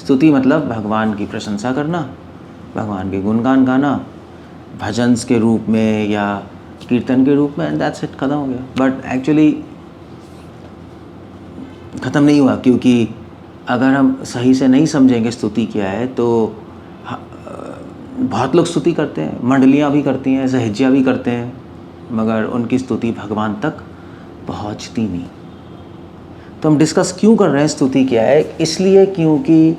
स्तुति मतलब भगवान की प्रशंसा करना, भगवान के गुणगान गाना, भजन के रूप में या कीर्तन के रूप में, एंड दैट्स इट, ख़त्म हो गया। बट एक्चुअली ख़त्म नहीं हुआ, क्योंकि अगर हम सही से नहीं समझेंगे स्तुति क्या है तो बहुत लोग स्तुति करते हैं, मंडलियाँ भी करती हैं, सहज्या भी करते हैं, मगर उनकी स्तुति भगवान तक पहुँचती नहीं। तो हम डिस्कस क्यों कर रहे हैं स्तुति क्या है, इसलिए क्योंकि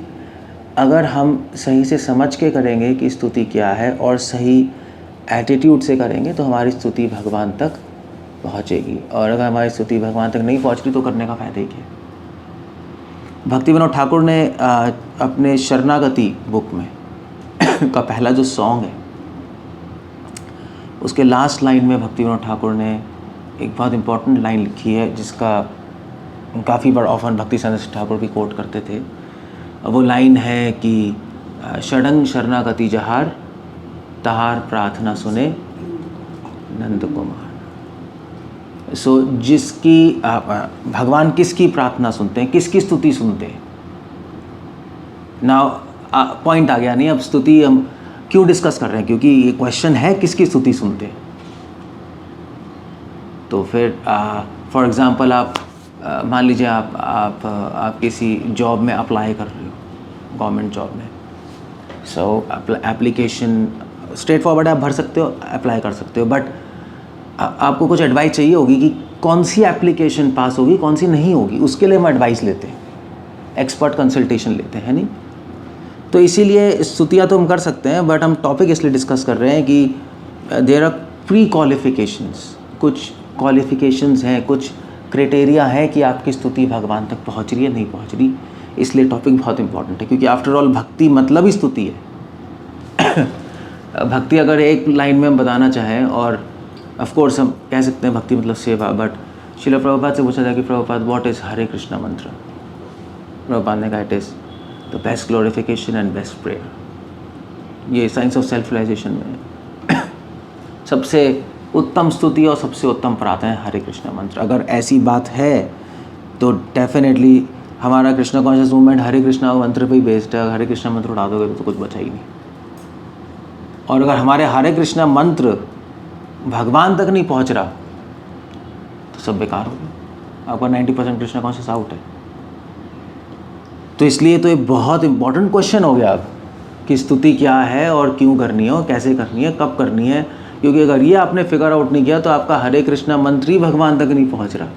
अगर हम सही से समझ के करेंगे कि स्तुति क्या है और सही एटीट्यूड से करेंगे तो हमारी स्तुति भगवान तक पहुँचेगी। और अगर हमारी स्तुति भगवान तक नहीं पहुँच रही तो करने का फ़ायदा ही क्या। भक्ति विनोद ठाकुर ने अपने शरणागति बुक में का पहला जो सॉन्ग है उसके लास्ट लाइन में भक्ति विनोद ठाकुर ने एक बहुत इम्पॉर्टेंट लाइन लिखी है, जिसका काफ़ी बार ऑफन भक्ति संदेश ठाकुर भी कोट करते थे। वो लाइन है कि षडंग शरणागति जहार तहार प्रार्थना सुने नंद कुमार। सो जिसकी भगवान किसकी प्रार्थना सुनते हैं, किसकी स्तुति सुनते हैं। नाउ पॉइंट आ गया नहीं, अब स्तुति हम क्यों डिस्कस कर रहे हैं, क्योंकि ये क्वेश्चन है किसकी स्तुति सुनते हैं। तो फिर फॉर एग्जांपल आप मान लीजिए आप किसी जॉब में अप्लाई कर रहे हो, गवर्नमेंट जॉब में। सो एप्लीकेशन स्ट्रेट फॉरवर्ड आप भर सकते हो, अप्लाई कर सकते हो, बट आपको कुछ एडवाइस चाहिए होगी कि कौन सी एप्लीकेशन पास होगी, कौन सी नहीं होगी। उसके लिए हम एडवाइस लेते हैं, एक्सपर्ट कंसल्टेशन लेते हैं, नहीं। तो इसीलिए स्तुतियाँ तो हम कर सकते हैं, बट हम टॉपिक इसलिए डिस्कस कर रहे हैं कि देयर आर प्री क्वालिफिकेशंस, कुछ क्वालिफिकेशंस हैं, कुछ क्राइटेरिया है कि आपकी स्तुति भगवान तक पहुंच रही है नहीं पहुंच रही। इसलिए टॉपिक बहुत इंपॉर्टेंट है, क्योंकि आफ्टर ऑल भक्ति मतलब ही स्तुति है। भक्ति अगर एक लाइन में हम बताना चाहें, और ऑफ कोर्स हम कह सकते हैं भक्ति मतलब सेवा, बट श्रील प्रभुपाद से पूछा जाए कि प्रभुपाद व्हाट इज़ हरे कृष्णा मंत्र, प्रभुपाद ने कहा it is the best glorification and best prayer. ये साइंस ऑफ सेल्फ रियलाइजेशन में सबसे उत्तम स्तुति और सबसे उत्तम प्रार्थना है हरे कृष्णा मंत्र। अगर ऐसी बात है तो डेफिनेटली हमारा कृष्णा कॉन्शियस मूवमेंट हरे कृष्णा मंत्र पे ही बेस्ड है। हरे कृष्णा मंत्र उड़ा दोगे तो कुछ बचा ही नहीं। और अगर हमारे हरे कृष्णा मंत्र भगवान तक नहीं पहुंच रहा तो सब बेकार हो गया, आपका 90% कृष्णा कॉन्शियस आउट है। तो इसलिए तो ये बहुत इंपॉर्टेंट क्वेश्चन हो गया अब कि स्तुति क्या है और क्यों करनी है और कैसे करनी है, कब करनी है। क्योंकि अगर ये आपने फिगर आउट नहीं किया तो आपका हरे कृष्णा मंत्र ही भगवान तक नहीं पहुंच रहा।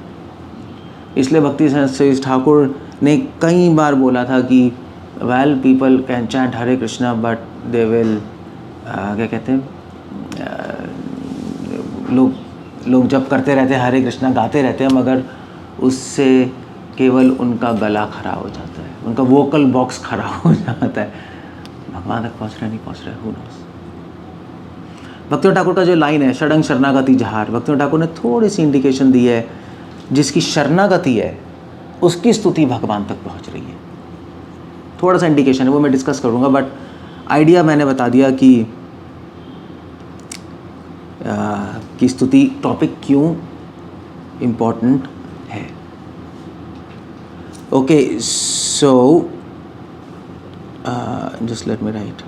इसलिए भक्ति संदेश ठाकुर ने कई बार बोला था कि well people can chant Hare Krishna but they will क्या कहते हैं, लोग जब करते रहते हैं हरे कृष्णा गाते रहते हैं, मगर उससे केवल उनका गला खराब हो जाता है, उनका वोकल बॉक्स खराब हो जाता है। भगवान तक पहुँच रहा है नहीं पहुँच रहा है, हू नोस। भक्ति ठाकुर का जो लाइन है षडंग शरणागति जहार, भक्ति ठाकुर ने थोड़ी सी इंडिकेशन दी है, जिसकी शरणागति है उसकी स्तुति भगवान तक पहुंच रही है। थोड़ा सा इंडिकेशन है, वो मैं डिस्कस करूंगा, बट आइडिया मैंने बता दिया कि स्तुति टॉपिक क्यों इम्पोर्टेंट है। Okay, so just let me right.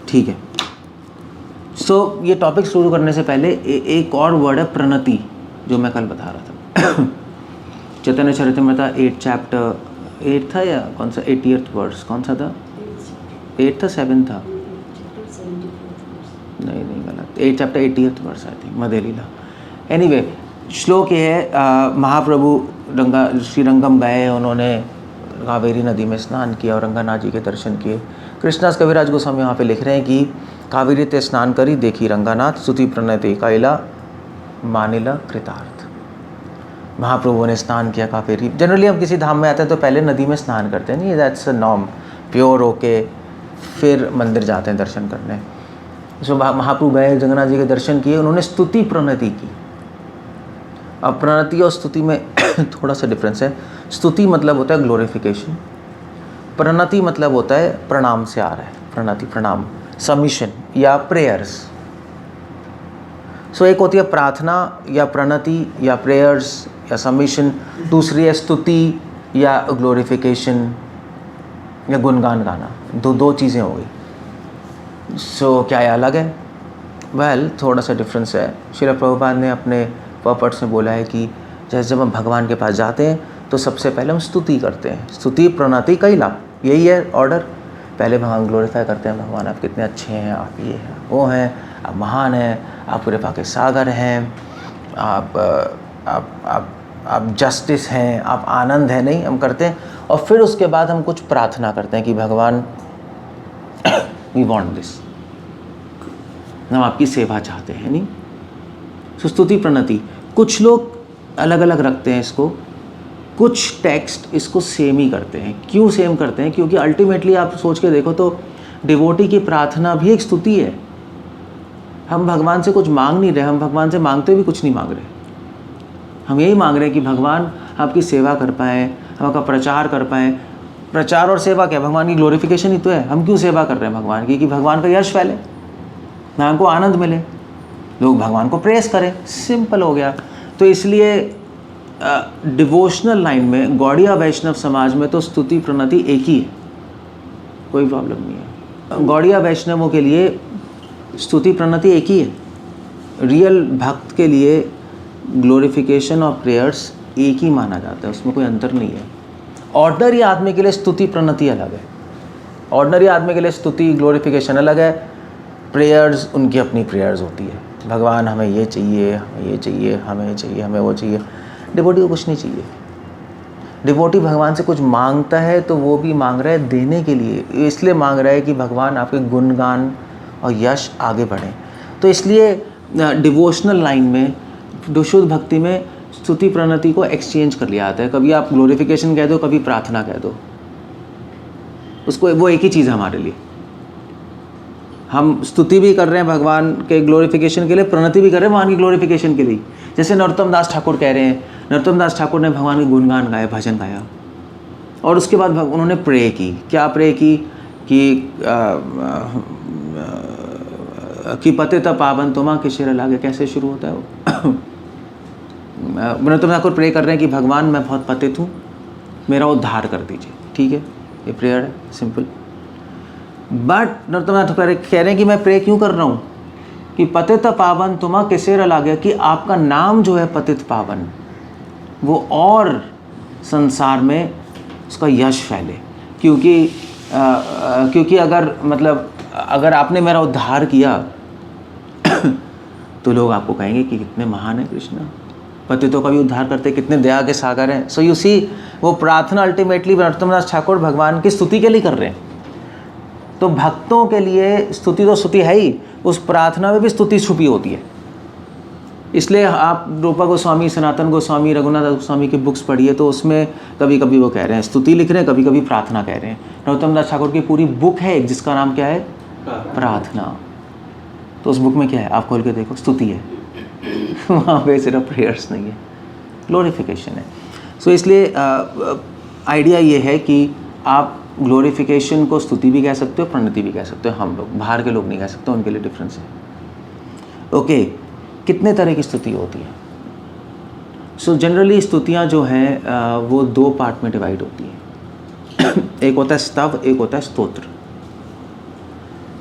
ठीक है, सो ये टॉपिक शुरू करने से पहले एक और वर्ड है प्रणति, जो मैं कल बता रहा था। चैतन्य चरितमृता 8 चैप्टर 8 था या कौन सा 80th वर्स कौन सा था? 8 था 7 था? नहीं गलत, 8 chapter 80th verse I think, Madhya Lila. Anyway श्लोक ये है, महाप्रभु श्रीरंगम गए, उन्होंने कावेरी नदी में स्नान किया और रंगनाथ जी के दर्शन किए। कृष्णदास कविराज गोस्वामी वहाँ पे लिख रहे हैं कि कावेरी ते स्नान करी देखी रंगनाथ, स्तुति प्रणति कैला मानिला कृतार्थ। महाप्रभु ने स्नान किया कावेरी। जनरली हम किसी धाम में आते हैं तो पहले नदी में स्नान करते हैं, नहीं, दैट्स अ नॉर्म, प्योर होके फिर मंदिर जाते हैं दर्शन करने। सो महाप्रभु गए, जगन्नाथ जी के दर्शन किए, उन्होंने स्तुति प्रणति की। अब प्रणति और स्तुति में थोड़ा सा डिफरेंस है। स्तुति मतलब होता है ग्लोरिफिकेशन, प्रणति मतलब होता है प्रणाम से आ रहा है, प्रणति प्रणाम, सबमिशन या प्रेयर्स। सो एक होती है प्रार्थना या प्रणति या प्रेयर्स या सबमिशन, दूसरी है स्तुति या ग्लोरिफिकेशन या गुणगान गाना। दो चीज़ें हो गई। सो क्या ये अलग है? वेल थोड़ा सा डिफरेंस है। श्रील प्रभुपाद ने अपने पर्पट्स में बोला है कि जैसे जब हम भगवान के पास जाते हैं तो सबसे पहले हम स्तुति करते हैं, स्तुति प्रणति कैला, यही है ऑर्डर। पहले भगवान ग्लोरीफाई करते हैं, भगवान आप कितने अच्छे हैं, आप ये हैं वो हैं, आप महान हैं, आप कृपा के सागर हैं, आप जस्टिस हैं, आप आनंद हैं। नहीं, हम करते हैं और फिर उसके बाद हम कुछ प्रार्थना करते हैं कि भगवान वी वांट दिस, हम आपकी सेवा चाहते हैं। नहीं, तो स्तुति प्रणति कुछ लोग अलग अलग रखते हैं इसको, कुछ टेक्स्ट इसको सेम ही करते हैं। क्यों सेम करते हैं? क्योंकि अल्टीमेटली आप सोच के देखो तो डिवोटी की प्रार्थना भी एक स्तुति है। हम भगवान से कुछ मांग नहीं रहे, हम भगवान से मांगते भी कुछ नहीं मांग रहे, हम यही मांग रहे हैं कि भगवान आपकी सेवा कर पाएँ, हम आपका प्रचार कर पाएँ। प्रचार और सेवा क्या, भगवान की ग्लोरिफिकेशन ही तो है। हम क्यों सेवा कर रहे हैं भगवान की? कि भगवान का यश फैले, भगवान को आनंद मिले, लोग भगवान को प्रेस करें, सिंपल हो गया। तो इसलिए डिवोशनल लाइन में गौड़िया वैष्णव समाज में तो स्तुति प्रणति एक ही है, कोई प्रॉब्लम नहीं है। गौड़िया वैष्णवों के लिए स्तुति प्रणति एक ही है। रियल भक्त के लिए ग्लोरिफिकेशन और प्रेयर्स एक ही माना जाता है, उसमें कोई अंतर नहीं है। ऑर्डिनरी आदमी के लिए स्तुति प्रणति अलग है, ऑर्डिनरी आदमी के लिए स्तुति ग्लोरिफिकेशन अलग है, प्रेयर्स उनकी अपनी प्रेयर्स होती है। भगवान हमें ये चाहिए, हमें ये चाहिए, हमें ये चाहिए, हमें वो चाहिए। डिवोटी को कुछ नहीं चाहिए। डिवोटी भगवान से कुछ मांगता है तो वो भी मांग रहा है देने के लिए, इसलिए मांग रहा है कि भगवान आपके गुणगान और यश आगे बढ़े। तो इसलिए डिवोशनल लाइन में, शुद्ध भक्ति में स्तुति प्रणति को एक्सचेंज कर लिया जाता है। कभी आप ग्लोरिफिकेशन कह दो, कभी प्रार्थना कह दो, उसको वो एक ही चीज़ है हमारे लिए। हम स्तुति भी कर रहे हैं भगवान के ग्लोरिफिकेशन के लिए, प्रणति भी कर रहे हैं भगवान की ग्लोरिफिकेशन के लिए। जैसे नरोत्तम दास ठाकुर कह रहे हैं, नरोत्तम दास ठाकुर ने भगवान के गुणगान गाए, भजन गाया, और उसके बाद उन्होंने प्रे की। क्या प्रे की? कि पतित पावन तुमा किशोर लागे। कैसे शुरू होता है वो? नरोत्तम ठाकुर प्रे कर रहे हैं कि भगवान मैं बहुत पतित हूँ, मेरा उद्धार कर दीजिए। ठीक है, ये प्रेयर है, सिंपल। बट नरोत्तम ठाकुर कह रहे हैं कि मैं प्रे क्यों कर रहा हूँ? कि पतित पावन तुमा किसेर लागे, कि आपका नाम जो है पतित पावन, वो और संसार में उसका यश फैले। क्योंकि अगर आपने मेरा उद्धार किया तो लोग आपको कहेंगे कि कितने महान है कृष्ण, पतितों का भी उद्धार करते, कितने दया के सागर हैं। सो यू सी, वो प्रार्थना अल्टीमेटली नरोत्तम दास ठाकुर भगवान की स्तुति के लिए कर रहे हैं। तो भक्तों के लिए स्तुति तो स्तुति है ही, उस प्रार्थना में भी स्तुति छुपी होती है। इसलिए आप रूपा गोस्वामी, सनातन गोस्वामी, रघुनाथ गोस्वामी की बुक्स पढ़िए तो उसमें कभी कभी वो कह रहे हैं स्तुति लिख रहे हैं, कभी कभी प्रार्थना कह रहे हैं। नरोत्तम दास ठाकुर की पूरी बुक है एक, जिसका नाम क्या है? प्रार्थना। तो उस बुक में क्या है? आप खोल के देखो, स्तुति है वहाँ पे सिर्फ प्रेयर्स नहीं है, ग्लोरिफिकेशन है। सो इसलिए आइडिया ये है कि आप ग्लोरिफिकेशन को स्तुति भी कह सकते हो, प्रणति भी कह सकते हो। हम लोग, बाहर के लोग नहीं कह सकते, उनके लिए डिफरेंस है। ओके, कितने तरह की स्तुति होती है? सो जनरली स्तुतियाँ जो हैं वो दो पार्ट में डिवाइड होती हैं। एक होता है स्तव, एक होता है स्तोत्र।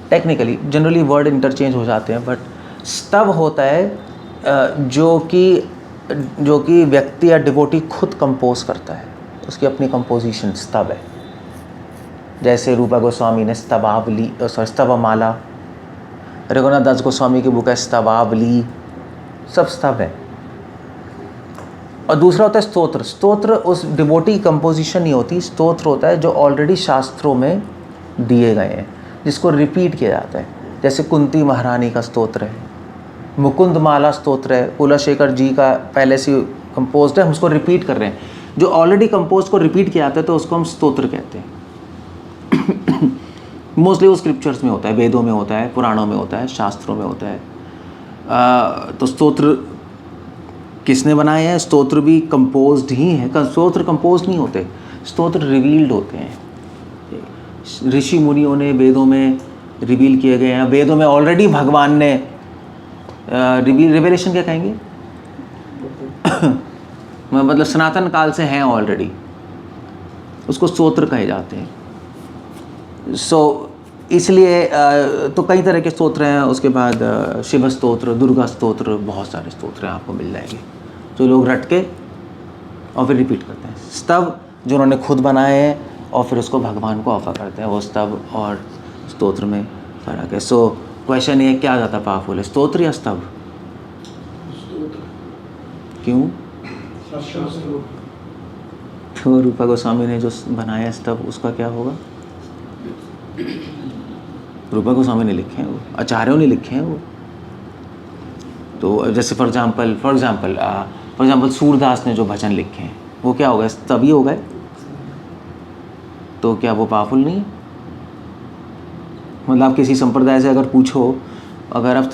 टेक्निकली जनरली वर्ड इंटरचेंज हो जाते हैं, बट स्तव होता है जो कि व्यक्ति या डिवोटी खुद कंपोज करता है, उसकी अपनी कंपोजिशन स्तव है। जैसे रूपा गोस्वामी ने स्तवावली, स्तवमाला, रघुनाथ दास गोस्वामी की बुक है स्तवावली, सब स्तव है। और दूसरा होता है स्तोत्र। स्तोत्र उस डिवोटी कंपोजिशन नहीं होती, स्तोत्र होता है जो ऑलरेडी शास्त्रों में दिए गए हैं, जिसको रिपीट किया जाता है। जैसे कुंती महारानी का स्तोत्र है, मुकुंद माला स्तोत्र है, कुलशेखर जी का पहले से कंपोज्ड है, हम उसको रिपीट कर रहे हैं। जो ऑलरेडी कंपोज को रिपीट किया जाता है तो उसको हम स्तोत्र कहते हैं। मोस्टली वो स्क्रिप्चर्स में होता है, वेदों में होता है, पुराणों में होता है, शास्त्रों में होता है। तो स्तोत्र किसने बनाए हैं? स्तोत्र भी कंपोज्ड ही है। स्तोत्र कंपोज्ड नहीं होते, स्तोत्र रिवील्ड होते हैं। ऋषि मुनियों ने वेदों में रिवील किए गए हैं। वेदों में ऑलरेडी भगवान ने रिवेलेशन क्या कहेंगे? मतलब सनातन काल से हैं ऑलरेडी, उसको स्तोत्र कहे जाते हैं। इसलिए तो कई तरह के स्तोत्र हैं। उसके बाद शिव स्तोत्र, दुर्गा स्तोत्र, बहुत सारे स्तोत्र हैं, आपको मिल जाएंगे जो लोग रट के और फिर रिपीट करते हैं। स्तव जो उन्होंने खुद बनाए हैं और फिर उसको भगवान को ऑफर करते हैं, वो स्तव और स्तोत्र में फ़र्क है। सो क्वेश्चन ये क्या ज़्यादा पावरफुल है, स्तोत्र या स्तव? क्यों? तो रूपा गोस्वामी ने जो बनाया स्तव, उसका क्या होगा? रूपा गोस्वामी ने लिखे हैं, वो आचार्यों ने लिखे हैं वो। तो जैसे फॉर एग्जांपल सूरदास ने जो भजन लिखे हैं, वो क्या हो गए? तभी हो गए। तो क्या वो पावरफुल नहीं है? मतलब आप किसी संप्रदाय से अगर पूछो, अगर आप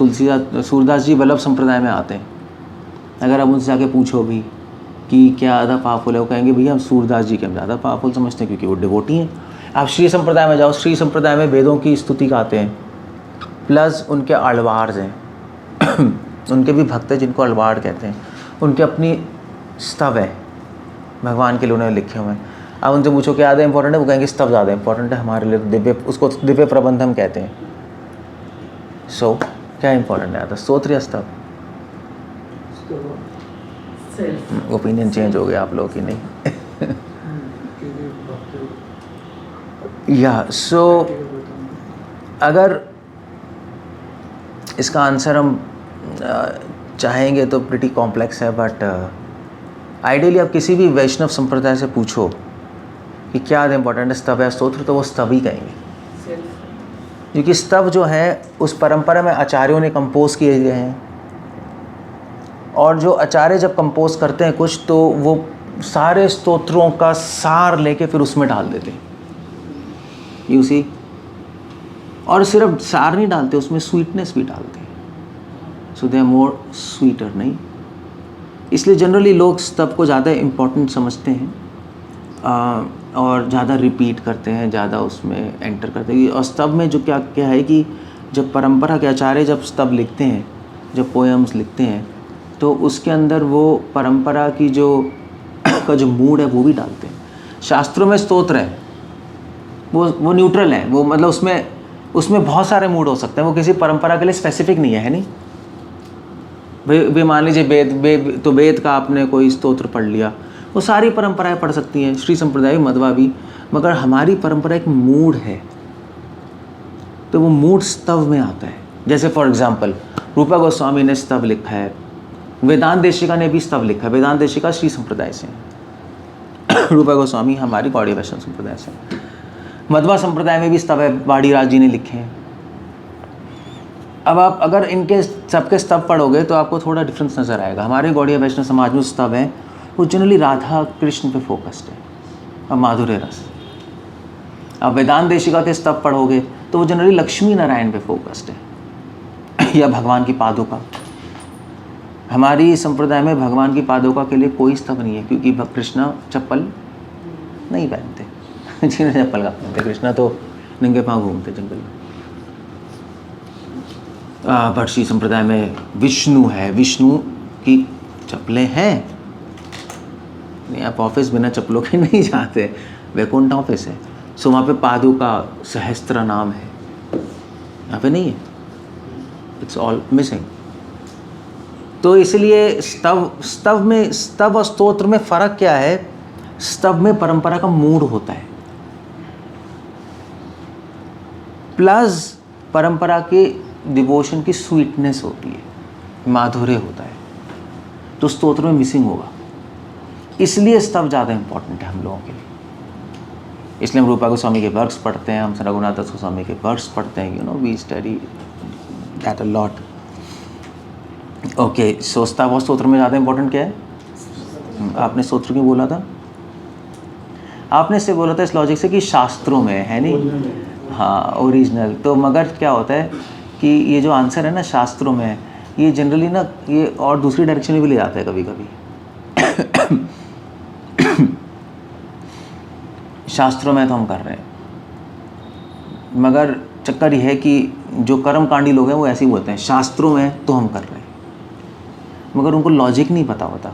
सूरदास जी वल्लभ संप्रदाय में आते हैं, अगर आप उनसे जाके पूछो भी कि क्या ज़्यादा पावरफुल है, वो कहेंगे भैया हम सूरदास जी के हम ज़्यादा पावरफुल समझते हैं क्योंकि वो डिवोटी हैं। आप श्री संप्रदाय में जाओ, श्री संप्रदाय में वेदों की स्तुति गाते हैं, प्लस उनके अल्वार्स हैं उनके भी भक्त हैं जिनको अल्वार कहते हैं, उनके अपनी स्तव है, भगवान के लिए उन्होंने लिखे हुए हैं। अब उनसे पूछो क्या ज़्यादा इंपॉर्टेंट है, वो कहेंगे स्तव ज़्यादा इंपॉर्टेंट है हमारे लिए, दिव्य, उसको दिव्य प्रबंधम कहते हैं। सो क्या इंपॉर्टेंट है, स्तोत्र या स्तव? ओपिनियन चेंज हो गया आप लोगों की, नहीं? या सो अगर इसका आंसर हम चाहेंगे तो प्रिटी कॉम्प्लेक्स है, बट आइडियली आप किसी भी वैष्णव संप्रदाय से पूछो कि क्या ज़्यादा इंपॉर्टेंट है, स्तव या स्तोत्र, तो वो स्तव ही कहेंगे। क्योंकि स्तव जो है उस परंपरा में आचार्यों ने कंपोज किए गए हैं, और जो आचार्य जब कंपोज करते हैं कुछ, तो वो सारे स्तोत्रों का सार लेके फिर उसमें डाल देते हैं, यू सी। और सिर्फ सार नहीं डालते, उसमें स्वीटनेस भी डालते हैं, सो दे आर मोर स्वीटर, नहीं? इसलिए जनरली लोग स्तव को ज़्यादा इम्पोर्टेंट समझते हैं और ज़्यादा रिपीट करते हैं, ज़्यादा उसमें एंटर करते हैं। और स्तव में जो क्या है कि जब परंपरा के आचार्य जब स्तव लिखते हैं, जब पोएम्स लिखते हैं, तो उसके अंदर वो परंपरा की जो का जो मूड है वो भी डालते हैं। शास्त्रों में स्तोत्र है वो न्यूट्रल है, वो मतलब उसमें बहुत सारे मूड हो सकते हैं, वो किसी परंपरा के लिए स्पेसिफिक नहीं है नहीं? भाई मान लीजिए वेद का आपने कोई स्तोत्र पढ़ लिया, वो सारी परंपराएं पढ़ सकती हैं, श्री संप्रदाय, मध्वा भी, मगर हमारी परंपरा एक मूड है, तो वो मूड स्तव में आता है। जैसे फॉर एग्जांपल रूपा गोस्वामी ने स्तव लिखा है, वेदांत देशिका ने भी स्तव लिखा है। वेदांत देशिका श्री संप्रदाय से हैं रूपा गोस्वामी हमारी गौड़ीय वैष्णव संप्रदाय से। मध्वा संप्रदाय में भी स्तव है, वाडीराज जी ने लिखे हैं। अब आप अगर इनके सबके स्तव पढ़ोगे तो आपको थोड़ा डिफरेंस नज़र आएगा। हमारे गौड़ीय वैष्णव समाज में स्तव हैं वो जनरली राधा कृष्ण पे फोकस्ड है और माधुर्य रस। अब वेदांत देशिका के स्तव पढ़ोगे तो वो जनरली लक्ष्मी नारायण पे फोकस्ड है या भगवान की पादुका। हमारी संप्रदाय में भगवान की पादुका के लिए कोई स्तव नहीं है, क्योंकि कृष्णा चप्पल नहीं पहनते जिन्हें चप्पल का पहनते, कृष्णा तो नंगे पाँव घूमते जंगल में। बट श्री संप्रदाय में विष्णु है, विष्णु की चप्पलें हैं। नहीं, आप ऑफिस बिना चप्पलों के नहीं जाते, वैकुंठ ऑफिस है, सो वहाँ पे पादुका सहस्त्र नाम है, यहाँ पे नहीं है, इट्स ऑल मिसिंग। तो इसलिए स्तव और स्तोत्र में फ़र्क क्या है? स्तव में परंपरा का मूड होता है, प्लस परंपरा के डिवोशन की स्वीटनेस होती है, माधुर्य होता है, तो स्तोत्र में मिसिंग होगा। इसलिए स्तव ज़्यादा इंपॉर्टेंट है हम लोगों के लिए। इसलिए हम रूपा गोस्वामी के वर्क्स पढ़ते हैं, हम रघुनाथ दास गोस्वामी के वर्क्स पढ़ते हैं, you know, we study that a lot. Okay, so स्तव और स्तोत्र में ज़्यादा इंपॉर्टेंट क्या है? आपने स्तोत्र क्यों बोला था? आपने इससे बोला था इस लॉजिक से कि शास्त्रों में है नहीं, हाँ ओरिजिनल। तो मगर क्या होता है कि ये जो आंसर है ना शास्त्रों में, ये जनरली ना ये और दूसरी डायरेक्शन में भी ले जाता है कभी कभी शास्त्रों में तो हम कर रहे हैं, मगर चक्कर ये है कि जो कर्मकांडी लोग हैं वो ऐसे ही बोलते हैं शास्त्रों में तो हम कर रहे हैं, मगर उनको लॉजिक नहीं पता होता।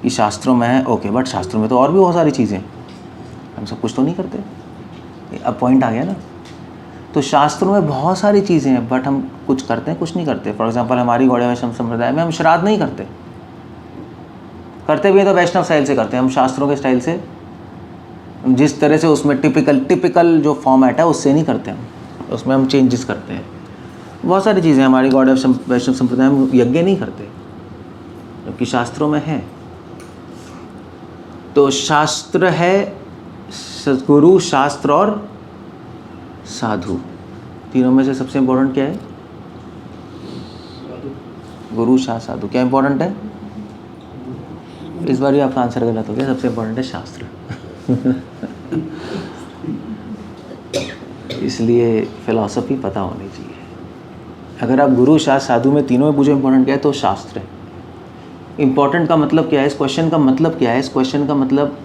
कि शास्त्रों में है, ओके, बट शास्त्रों में तो और भी बहुत सारी चीज़ें हैं, हम सब कुछ तो नहीं करते। अब पॉइंट आ गया ना। तो शास्त्रों में बहुत सारी चीज़ें हैं, बट हम कुछ करते हैं, कुछ नहीं करते। फॉर एग्जांपल हमारी गौड़ीय वैष्णव संप्रदाय में हम श्राद्ध नहीं करते, करते भी हैं तो वैष्णव स्टाइल से करते हैं, हम शास्त्रों के स्टाइल से, जिस तरह से उसमें टिपिकल जो फॉर्मेट है उससे नहीं करते हम, उसमें हम चेंजेस करते हैं। बहुत सारी चीज़ें हमारी गौड़ीय वैष्णव संप्रदाय में यज्ञ नहीं करते, जबकि शास्त्रों में है। तो शास्त्र है गुरु, शास्त्र और साधु, तीनों में से सबसे इंपॉर्टेंट क्या है? गुरु, शास्त्र, साधु। क्या इंपॉर्टेंट है? इस बार भी आपका आंसर गलत हो गया, सबसे इंपॉर्टेंट है शास्त्र। इसलिए फिलॉसफी पता होनी चाहिए। अगर आप गुरु, शास्त्र, साधु में तीनों में पूछो इंपॉर्टेंट क्या है, तो शास्त्र है। इंपॉर्टेंट का मतलब क्या है? इस क्वेश्चन का मतलब क्या है? इस क्वेश्चन का मतलब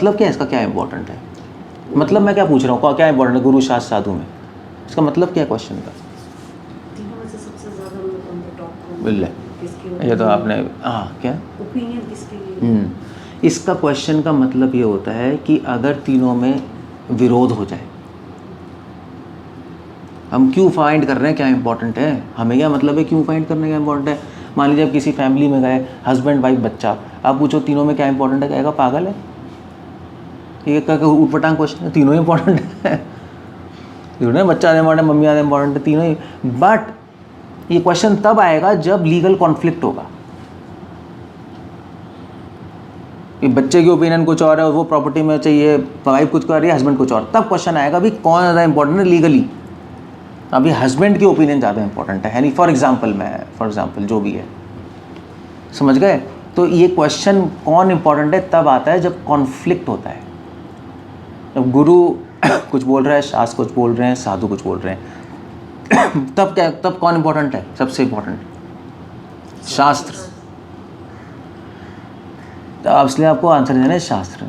क्या है? इसका क्या इंपॉर्टेंट है? मतलब मैं क्या पूछ रहा हूँ, क्या इंपॉर्टेंट है गुरु, शास्त्र, साधु में? इसका मतलब क्या है क्वेश्चन का? बिल्ले ये तो आपने, हाँ, क्या ओपिनियन किसके लिए? इसका क्वेश्चन का मतलब ये होता है कि अगर तीनों में विरोध हो जाए, हम क्यों फाइंड कर रहे हैं क्या इंपॉर्टेंट है, हमें क्या मतलब है क्यों फाइंड करने क्या इंपॉर्टेंट है। मान लीजिए आप किसी फैमिली में गए, हस्बैंड वाइफ बच्चा, आप पूछो तीनों में क्या इंपॉर्टेंट है, कहेगा पागल है, ये ऊटपटांग क्वेश्चन है, तीनों इंपॉर्टेंट है। तीनों, बच्चा आधे इंपॉर्टेंट, मम्मी आधे इंपॉर्टेंट है, तीनों ही। बट ये क्वेश्चन तब आएगा जब लीगल कॉन्फ्लिक्ट होगा, कि बच्चे की ओपिनियन कुछ और है और वो प्रॉपर्टी में चाहिए, वाइफ कुछ कर रही है, हस्बैंड कुछ और, तब क्वेश्चन आएगा भी कौन ज़्यादा इंपॉर्टेंट है लीगली। अभी हस्बैंड की ओपिनियन ज़्यादा इंपॉर्टेंट है नहीं, फॉर एग्जांपल जो भी है, समझ गए। तो ये क्वेश्चन कौन इंपॉर्टेंट है तब आता है जब कॉन्फ्लिक्ट होता है, जब गुरु कुछ बोल रहा है, शास्त्र कुछ बोल रहे हैं, साधु कुछ बोल रहे हैं, तब कौन इंपॉर्टेंट है? सबसे इंपॉर्टेंट शास्त्र। तो इसलिए आपको आंसर देना है शास्त्र।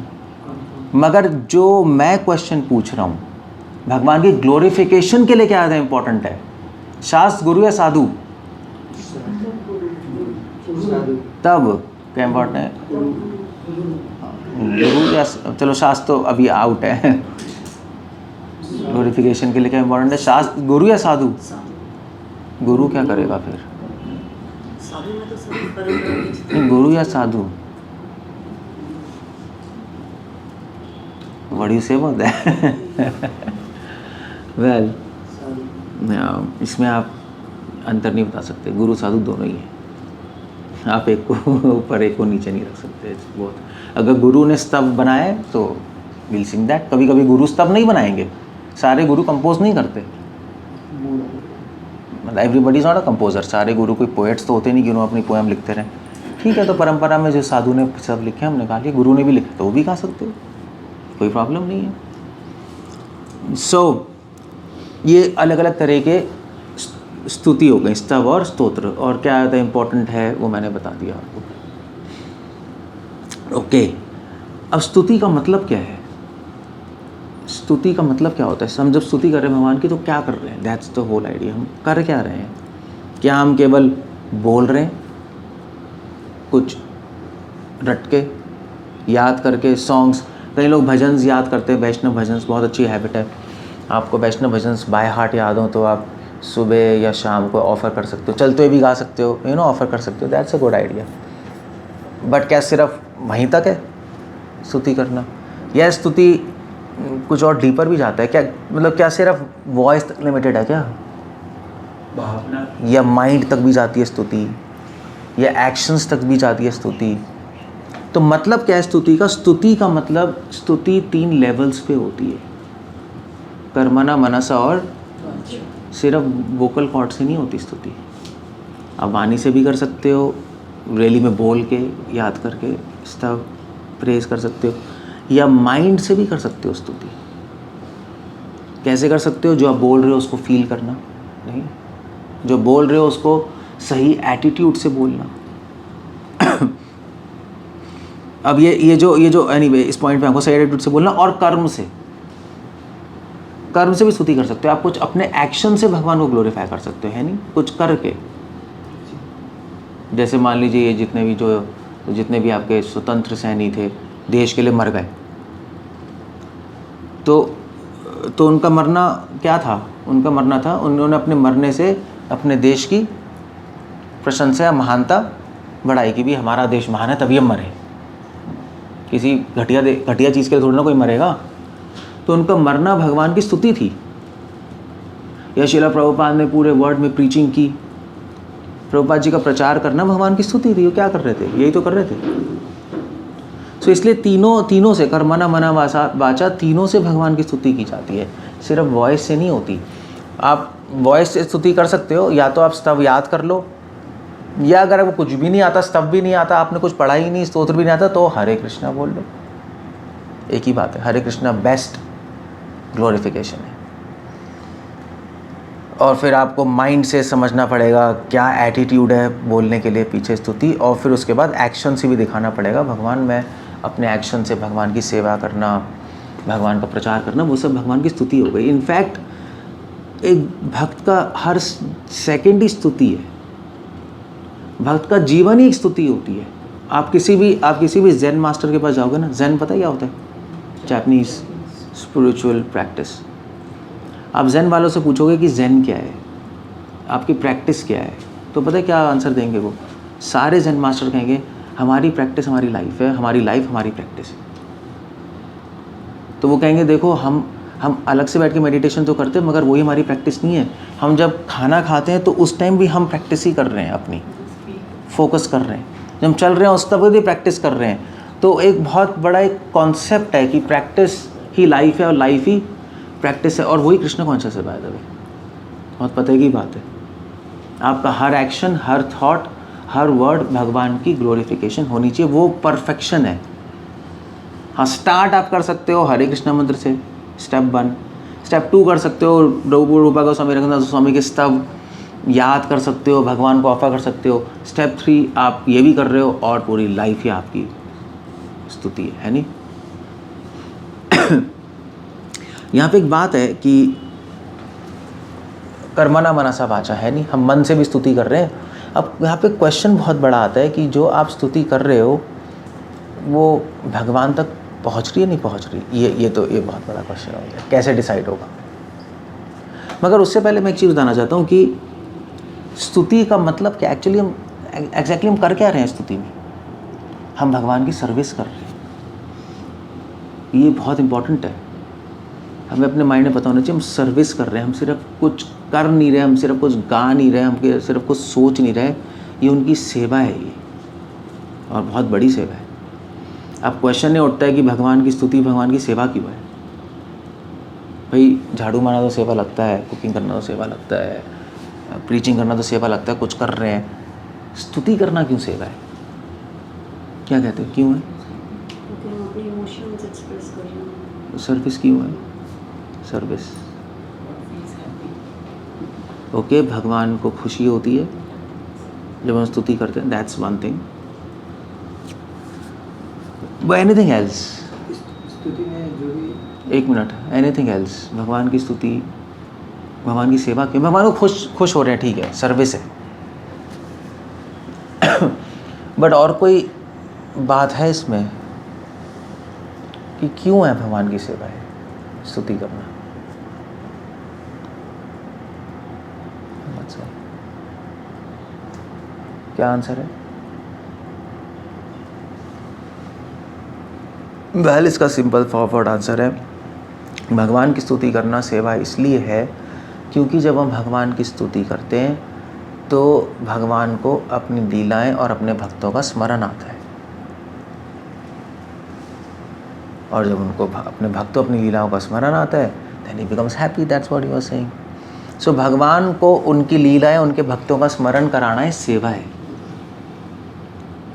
मगर जो मैं क्वेश्चन पूछ रहा हूँ, भगवान की ग्लोरिफिकेशन के लिए क्या ज़्यादा इंपॉर्टेंट है, शास्त्र, गुरु या साधु? तब क्या इंपॉर्टेंट है? गुरु या, चलो शास्त्र तो अभी आउट है। ग्लोरिफिकेशन के लिए क्या इंपॉर्टेंट है, शास्त्र, गुरु या साधु? गुरु क्या करेगा फिर? साधु में तो सभी परंपरा, गुरु या साधु? बड़ी से बात है। वेल, इसमें आप अंतर नहीं बता सकते, गुरु साधु दोनों ही हैं, आप एक को ऊपर एक को नीचे नहीं रख सकते। बहुत, अगर गुरु ने स्तव बनाए तो विल सिंग दैट। कभी कभी गुरु स्तव नहीं बनाएंगे, सारे गुरु कंपोज नहीं करते, मतलब everybody is not a composer. सारे गुरु कोई पोएट्स तो होते नहीं कि उन्होंने अपनी पोएम लिखते रहे। ठीक है, तो परंपरा में जो साधु ने सब लिखे हमने कहा कि गुरु ने भी लिखे तो वो भी गा सकते हो, कोई प्रॉब्लम नहीं है। सो ये अलग अलग तरह के स्तुति हो गई, स्तव और स्तोत्र, और क्या ज़्यादा इम्पोर्टेंट है वो मैंने बता दिया आपको। ओके, अब स्तुति का मतलब क्या है? स्तुति का मतलब क्या होता है? हम जब स्तुति कर रहे हैं भगवान की तो क्या कर रहे हैं? That's the whole idea. हम कर क्या रहे हैं? क्या हम केवल बोल रहे हैं कुछ रट के, याद करके सॉन्ग्स? कई लोग भजन्स याद करते हैं, वैष्णव भजन्स, बहुत अच्छी हैबिट है। आपको वैष्णव भजन्स बाय हार्ट याद हो तो आप सुबह या शाम को ऑफ़र कर सकते हो, चलते हुए भी गा सकते हो, ऑफ़र कर सकते हो, that's a good idea. But क्या सिर्फ वहीं तक है स्तुति करना, या स्तुति कुछ और डीपर भी जाता है क्या? मतलब क्या सिर्फ वॉइस तक लिमिटेड है क्या, या माइंड तक भी जाती है स्तुति, या एक्शंस तक भी जाती है स्तुति? तो मतलब क्या है स्तुति का? स्तुति का मतलब, स्तुति 3 लेवल्स पे होती है, कर्मणा, मनसा और सिर्फ वोकल कॉर्ड से नहीं होती स्तुति। आप वाणी से भी कर सकते हो, रैली में बोल के, याद करके स्तव प्रेज कर सकते हो, या माइंड से भी कर सकते हो स्तुति। कैसे कर सकते हो? जो आप बोल रहे हो उसको फील करना, नहीं, जो बोल रहे हो उसको सही एटीट्यूड से बोलना। अब ये जो एनीवे इस पॉइंट पे आपको सही एटीट्यूड से बोलना, और कर्म से भी स्तुति कर सकते हो। आप कुछ अपने एक्शन से भगवान को ग्लोरीफाई कर सकते हो, है नहीं, कुछ करके। जैसे मान लीजिए ये जितने भी जो तो जितने भी आपके स्वतंत्र सैनी थे, देश के लिए मर गए, तो उनका मरना क्या था? उनका मरना था, उन्होंने अपने मरने से अपने देश की प्रशंसा, महानता बढ़ाई कि भी हमारा देश महान है तभी हम मरे। किसी घटिया चीज़ के लिए थोड़ी ना कोई मरेगा। तो उनका मरना भगवान की स्तुति थी। या श्रील प्रभुपाद ने पूरे वर्ल्ड में प्रीचिंग की, प्रभुपाद जी का प्रचार करना भगवान की स्तुति थी। वो क्या कर रहे थे? यही तो कर रहे थे। तो इसलिए तीनों से, कर्मणा मना वाचा, तीनों से भगवान की स्तुति की जाती है, सिर्फ वॉइस से नहीं होती। आप वॉइस से स्तुति कर सकते हो, या तो आप स्तव याद कर लो, या अगर आपको कुछ भी नहीं आता, स्तव भी नहीं आता, आपने कुछ पढ़ा ही नहीं, स्तोत्र भी नहीं आता, तो हरे कृष्णा बोल लो। एक ही बात है, हरे कृष्णा बेस्ट ग्लोरिफिकेशन है। और फिर आपको माइंड से समझना पड़ेगा क्या एटीट्यूड है बोलने के लिए पीछे स्तुति, और फिर उसके बाद एक्शन से भी दिखाना पड़ेगा भगवान, मैं अपने एक्शन से भगवान की सेवा करना, भगवान का प्रचार करना, वो सब भगवान की स्तुति हो गई। इनफैक्ट एक भक्त का हर सेकंड ही स्तुति है, भक्त का जीवन ही एक स्तुति होती है। आप किसी भी ज़ेन मास्टर के पास जाओगे ना, ज़ेन पता क्या होता है? Japanese spiritual practice. आप ज़ेन वालों से पूछोगे कि ज़ेन क्या है, आपकी प्रैक्टिस क्या है, तो पता है क्या आंसर देंगे वो? सारे ज़ेन मास्टर कहेंगे हमारी प्रैक्टिस हमारी लाइफ है, हमारी लाइफ हमारी प्रैक्टिस है। तो वो कहेंगे देखो हम अलग से बैठ के मेडिटेशन तो करते हैं, मगर वही हमारी प्रैक्टिस नहीं है। हम जब खाना खाते हैं तो उस टाइम भी हम प्रैक्टिस ही कर रहे हैं, अपनी फोकस कर रहे हैं। जब हम चल रहे हैं उस तब भी प्रैक्टिस कर रहे हैं। तो एक बहुत बड़ा एक कॉन्सेप्ट है कि प्रैक्टिस ही लाइफ है और लाइफ ही प्रैक्टिस है, और वही कृष्ण कॉन्शियस है। बाय द वे, बहुत पते की बात है। आपका हर एक्शन, हर थॉट, हर वर्ड भगवान की ग्लोरिफिकेशन होनी चाहिए, वो परफेक्शन है। हाँ, स्टार्ट आप कर सकते हो हरे कृष्णा मंत्र से, स्टेप 1। स्टेप 2 कर सकते हो रूपा गोस्वामी, रघुनाथ गोस्वामी के स्तव याद कर सकते हो, भगवान को ऑफर कर सकते हो। स्टेप 3 आप ये भी कर रहे हो, और पूरी लाइफ ही आपकी स्तुति है नहीं? यहाँ पे एक बात है कि कर्मणा मनसा वाचा है नहीं, हम मन से भी स्तुति कर रहे हैं। अब यहाँ पे क्वेश्चन बहुत बड़ा आता है कि जो आप स्तुति कर रहे हो वो भगवान तक पहुँच रही है नहीं पहुँच रही? ये बहुत बड़ा क्वेश्चन हो गया, कैसे डिसाइड होगा? मगर उससे पहले मैं एक चीज़ बताना चाहता हूँ कि स्तुति का मतलब क्या, एक्चुअली हम एग्जैक्टली हम कर क्या रहे हैं स्तुति में? हम भगवान की सर्विस कर रहे हैं। ये बहुत इंपॉर्टेंट है, हमें अपने माइंड में पता होना चाहिए हम सर्विस कर रहे हैं। हम सिर्फ कुछ कर नहीं रहे, हम सिर्फ कुछ गा नहीं रहे, हम सिर्फ कुछ सोच नहीं रहे। ये उनकी सेवा है, ये और बहुत बड़ी सेवा है। अब क्वेश्चन नहीं उठता है कि भगवान की स्तुति, भगवान की सेवा क्यों है? भाई झाड़ू मारना तो सेवा लगता है, कुकिंग करना तो सेवा लगता है, प्रीचिंग करना तो सेवा लगता है, कुछ कर रहे हैं। स्तुति करना क्यों सेवा है? क्या कहते हो, क्यों है? क्योंकि हम अपने इमोशंस एक्सप्रेस कर रहे हैं। सर्विस क्यों है? सर्विस ओके, भगवान को खुशी होती है जब हम स्तुति करते हैं, that's one thing. But anything else, स्तुति में जो भी, एक मिनट, एनीथिंग एल्स, भगवान की स्तुति, भगवान की सेवा क्यों? भगवान को खुश हो रहे हैं, ठीक है, सर्विस है। बट और कोई बात है इसमें कि क्यों है भगवान की सेवा है स्तुति करना? क्या आंसर है? वेल, इसका सिंपल फॉरवर्ड आंसर है, भगवान की स्तुति करना सेवा इसलिए है क्योंकि जब हम भगवान की स्तुति करते हैं तो भगवान को अपनी लीलाएं और अपने भक्तों का स्मरण आता है, और जब उनको अपने भक्तों अपनी लीलाओं का स्मरण आता है then he becomes happy, that's what he was saying. So भगवान को उनकी लीलाएं, उनके भक्तों का स्मरण कराना है, सेवा है।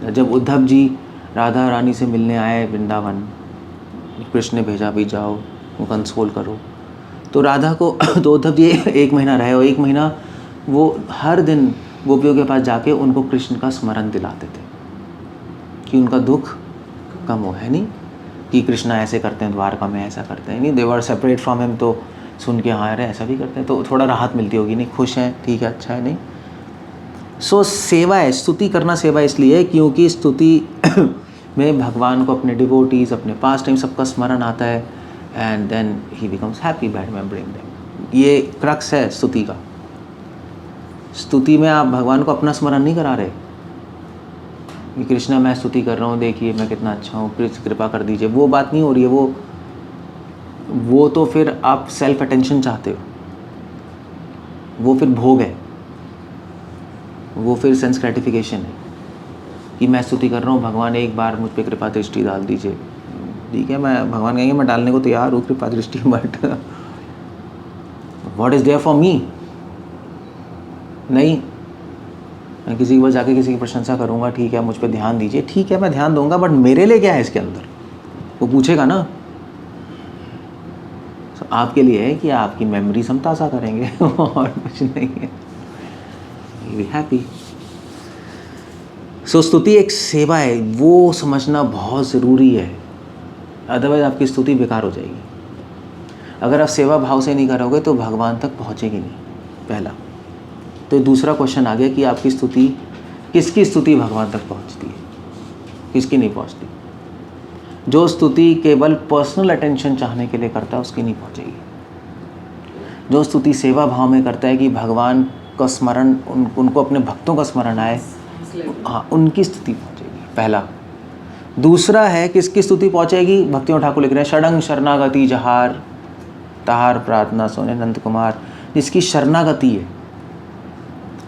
जब उद्धव जी राधा रानी से मिलने आए वृंदावन, कृष्ण ने भेजा भी जाओ वो कंसोल करो, तो राधा को तो उद्धव जी 1 महीना रहे, और 1 महीना वो हर दिन गोपियों के पास जाके उनको कृष्ण का स्मरण दिलाते थे कि उनका दुख कम हो, है नहीं? कि कृष्णा ऐसे करते हैं, द्वारका में ऐसा करते हैं, नहीं, दे वर सेपरेट फ्रॉम हिम, तो सुन के हाँ अरे ऐसा भी करते हैं, तो थोड़ा राहत मिलती होगी, नहीं, खुश हैं, ठीक है, अच्छा है, नहीं? सो सेवा है, स्तुति करना सेवा इसलिए क्योंकि स्तुति में भगवान को, अपने डिवोटीज़, अपने पास्ट टाइम सबका स्मरण आता है, and then he becomes happy by remembering them. ये क्रक्स है स्तुति का। स्तुति में आप भगवान को अपना स्मरण नहीं करा रहे कि कृष्णा मैं स्तुति कर रहा हूँ, देखिए मैं कितना अच्छा हूँ, प्लीज कृपा कर दीजिए, वो बात नहीं हो रही है। वो तो फिर आप सेल्फ अटेंशन चाहते हो, वो फिर भोग है, वो फिर सेंस ग्रेटिफिकेशन है कि मैं स्तुति कर रहा हूँ, भगवान एक बार मुझ पर कृपा दृष्टि डाल दीजिए। ठीक है, मैं भगवान कहेंगे मैं डालने को तैयार हूँ कृपा दृष्टि, but what is there for me? नहीं, मैं किसी के पास जाके किसी की प्रशंसा करूँगा, ठीक है मुझ पर ध्यान दीजिए, ठीक है मैं ध्यान दूंगा, बट मेरे लिए क्या है इसके अंदर? वो पूछेगा ना। तो आपके लिए है कि आपकी मेमोरीज हम ताज़ा करेंगे और कुछ नहीं है। Be happy. सो स्तुति एक सेवा है, वो समझना बहुत ज़रूरी है, अदरवाइज आपकी स्तुति बेकार हो जाएगी। अगर आप सेवा भाव से नहीं करोगे तो भगवान तक पहुँचेगी नहीं, पहला। तो दूसरा क्वेश्चन आ गया कि आपकी स्तुति, किसकी स्तुति भगवान तक पहुँचती है, किसकी नहीं पहुँचती? जो स्तुति केवल पर्सनल अटेंशन चाहने के लिए करता है उसकी नहीं पहुँचेगी। जो स्तुति सेवा भाव में करता है कि भगवान का स्मरण, उनको अपने भक्तों का स्मरण आए, हाँ उनकी स्तुति पहुँचेगी, पहला। दूसरा है किसकी स्तुति पहुँचेगी? भक्तियों ठाकुर लिख रहे हैं, शरणं शरणागति जहार तहार प्रार्थना सोने नंद कुमार। जिसकी शरणागति है,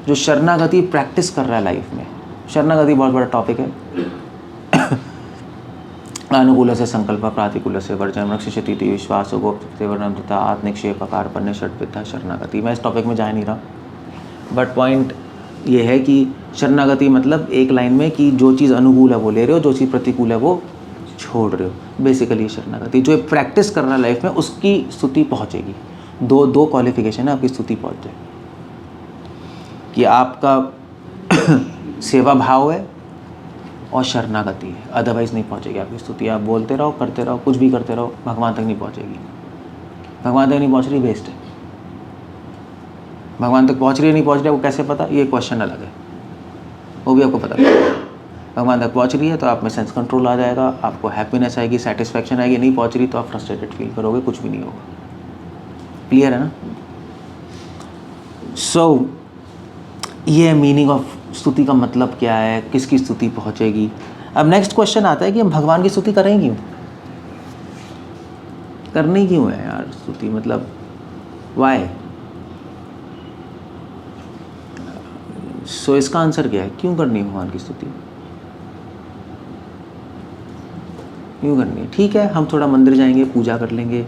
जो शरणागति प्रैक्टिस कर रहा है लाइफ में। शरणागति बहुत बड़ा टॉपिक है। अनुकूल से संकल्प, प्रातिकूल से वर्जन, रक्षिषति विश्वास, गोप्त वर्णन तथा आत्मनिक्षेप, अकार पन्ने षड्विधा शरणागति। मैं इस टॉपिक में जा नहीं रहा, बट पॉइंट ये है कि शरणागति मतलब एक लाइन में कि जो चीज़ अनुकूल है वो ले रहे हो, जो चीज़ प्रतिकूल है वो छोड़ रहे हो। बेसिकली शरणागति जो प्रैक्टिस कर रहा है लाइफ में, उसकी स्तुति पहुँचेगी। दो क्वालिफिकेशन है आपकी स्तुति पहुँच जाए, कि आपका सेवा भाव है और शरणागति है, अदरवाइज़ नहीं पहुँचेगी आपकी स्तुति। आप बोलते रहो, करते रहो, कुछ भी करते रहो, भगवान तक नहीं पहुँचेगी। भगवान तक नहीं पहुँच रही, वेस्ट है। भगवान तक पहुँच रही है नहीं पहुँच रही है वो कैसे पता? ये क्वेश्चन अलग है, वो भी आपको पता है। भगवान तक पहुँच रही है तो आप में सेंस कंट्रोल आ जाएगा, आपको हैप्पीनेस आएगी, सेटिस्फैक्शन आएगी। नहीं पहुँच रही तो आप फ्रस्ट्रेटेड फील करोगे, कुछ भी नहीं होगा। क्लियर है ना? सो ये मीनिंग ऑफ स्तुति का मतलब क्या है, किसकी स्तुति पहुँचेगी। अब नेक्स्ट क्वेश्चन आता है कि हम भगवान की स्तुति करें क्यों? करनी क्यों है यार स्तुति, मतलब वाई? सो इसका आंसर क्या है, क्यों करनी है भगवान की स्तुति? क्यों करनी है? ठीक है, हम थोड़ा मंदिर जाएंगे, पूजा कर लेंगे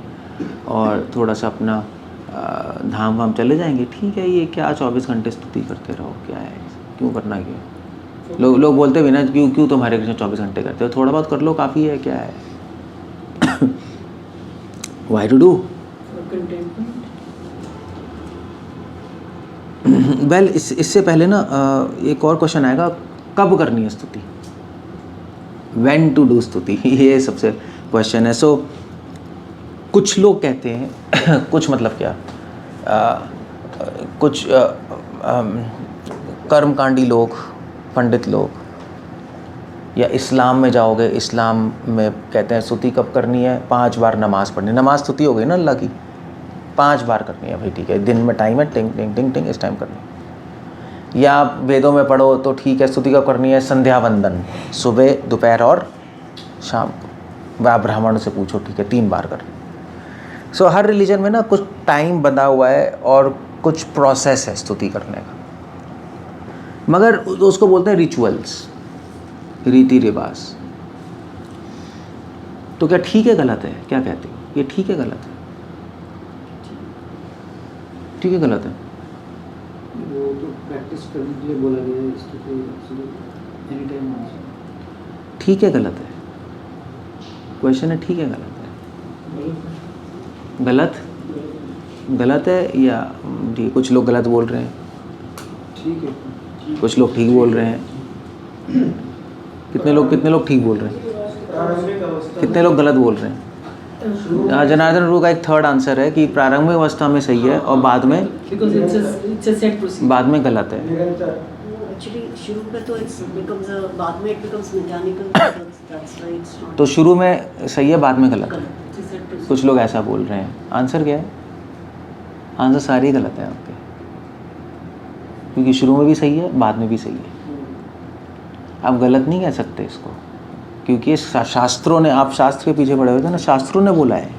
और थोड़ा सा अपना धाम वाम चले जाएंगे, ठीक है। ये क्या 24 घंटे स्तुति करते रहो, क्या है, क्यों करना? क्यों लोग बोलते भी ना, क्यों तुम्हारे कृष्ण 24 घंटे करते हो, थोड़ा बहुत कर लो, काफ़ी है, क्या है। Y to do? वेल इससे पहले ना एक और क्वेश्चन आएगा, कब करनी है स्तुति, व्हेन टू डू स्तुति, ये सबसे क्वेश्चन है। सो कुछ लोग कहते हैं कुछ मतलब क्या, कुछ कर्मकांडी लोग, पंडित लोग, या इस्लाम में जाओगे, इस्लाम में कहते हैं स्तुति कब करनी है? 5 बार नमाज़ पढ़नी। नमाज स्तुति हो गई ना अल्लाह की, 5 बार करनी है भाई, ठीक है। दिन में टाइम है, टिंग टिंग टिंग टिंग इस टाइम करनी है। या आप वेदों में पढ़ो तो ठीक है, स्तुति कब करनी है? संध्या वंदन, सुबह, दोपहर और शाम को। वह ब्राह्मण से पूछो, ठीक है, 3 बार करनी। सो हर रिलीजन में ना कुछ टाइम बंधा हुआ है और कुछ प्रोसेस है स्तुति करने का, मगर उसको बोलते हैं रिचुअल्स, रीति रिवाज। तो क्या ठीक है, गलत है? क्या कहते हो, ये ठीक है, गलत है? ठीक है, गलत है? वो तो प्रैक्टिस करने के लिए बोला गया है, स्तुति एनी टाइम आंसर। ठीक है, गलत है? क्वेश्चन है ठीक है, गलत है? गलत है या ठीक? कुछ लोग गलत बोल रहे हैं, ठीक है, कुछ लोग ठीक बोल रहे हैं। कितने लोग ठीक बोल रहे हैं, कितने लोग गलत बोल रहे हैं? जनार्दन रू का एक थर्ड आंसर है कि प्रारंभिक अवस्था में सही है और बाद में गलत है। एक्चुअली शुरू में तो इट्स बिकम्स बाद में it becomes mechanical, that's why it's not तो शुरू में सही है, बाद में गलत है। गलत। Is it is- कुछ लोग ऐसा बोल रहे हैं। आंसर क्या है? आंसर सारे ही गलत है आपके, क्योंकि शुरू में भी सही है, बाद में भी सही है। आप गलत नहीं कह सकते इसको, क्योंकि ये शास्त्रों ने, आप शास्त्र के पीछे पड़े हुए थे ना, शास्त्रों ने बोला है।